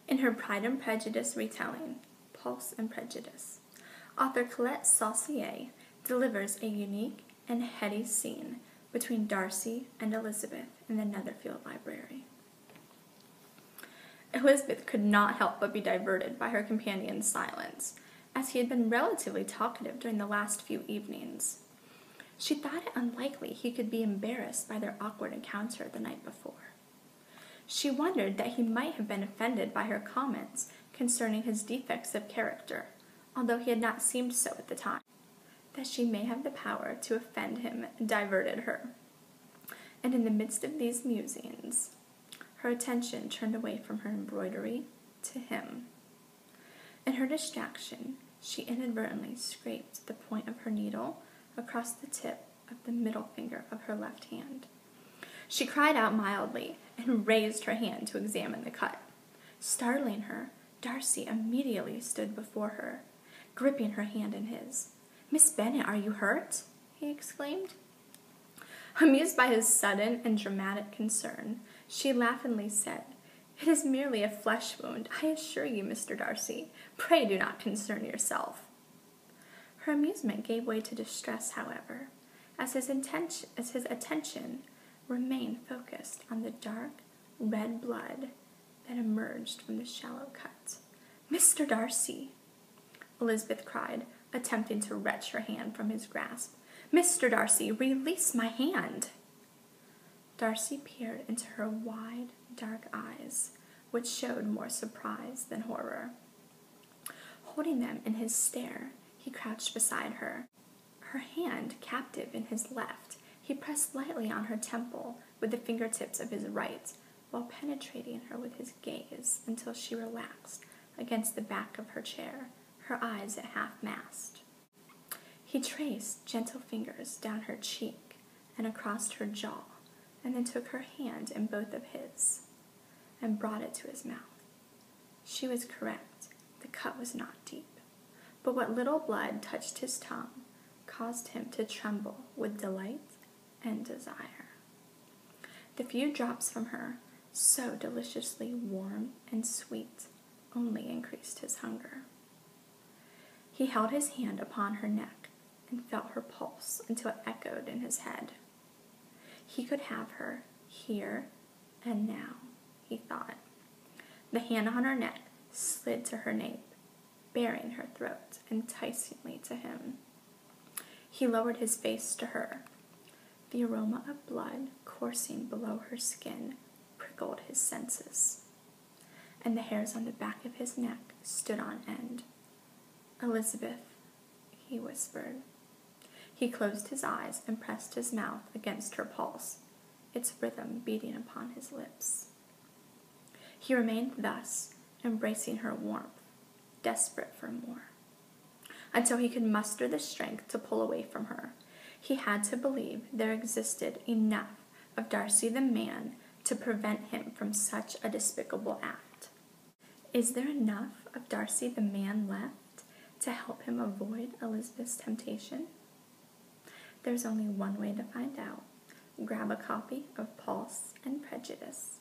In her Pride and Prejudice retelling, Pulse and Prejudice, author Colette Saucier delivers a unique and heady scene between Darcy and Elizabeth in the Netherfield library. Elizabeth could not help but be diverted by her companion's silence, as he had been relatively talkative during the last few evenings. She thought it unlikely he could be embarrassed by their awkward encounter the night before. She wondered that he might have been offended by her comments concerning his defects of character, although he had not seemed so at the time. That she may have the power to offend him diverted her. And in the midst of these musings, her attention turned away from her embroidery to him. In her distraction, she inadvertently scraped the point of her needle across the tip of the middle finger of her left hand. She cried out mildly and raised her hand to examine the cut. Startling her, Darcy immediately stood before her, gripping her hand in his. "Miss Bennet, are you hurt?" he exclaimed. Amused by his sudden and dramatic concern, she laughingly said, "It is merely a flesh wound, I assure you, Mr. Darcy. Pray do not concern yourself." Her amusement gave way to distress, however, as his attention remained focused on the dark, red blood that emerged from the shallow cut. "Mr. Darcy!" Elizabeth cried, attempting to wrench her hand from his grasp. "Mr. Darcy, release my hand!" Darcy peered into her wide, dark eyes, which showed more surprise than horror. Holding them in his stare, he crouched beside her. Her hand captive in his left, he pressed lightly on her temple with the fingertips of his right, while penetrating her with his gaze until she relaxed against the back of her chair, her eyes at half-mast. He traced gentle fingers down her cheek and across her jaw, and then took her hand in both of his and brought it to his mouth. She was correct. The cut was not deep, but what little blood touched his tongue caused him to tremble with delight and desire. The few drops from her, so deliciously warm and sweet, only increased his hunger. He held his hand upon her neck and felt her pulse until it echoed in his head. He could have her here and now, he thought. The hand on her neck slid to her nape, baring her throat enticingly to him. He lowered his face to her. The aroma of blood coursing below her skin prickled his senses, and the hairs on the back of his neck stood on end. "Elizabeth," he whispered. He closed his eyes and pressed his mouth against her pulse, its rhythm beating upon his lips. He remained thus, embracing her warmth, desperate for more, until he could muster the strength to pull away from her. He had to believe there existed enough of Darcy the man to prevent him from such a despicable act. Is there enough of Darcy the man left to help him avoid Elizabeth's temptation? There's only one way to find out. Grab a copy of Pulse and Prejudice.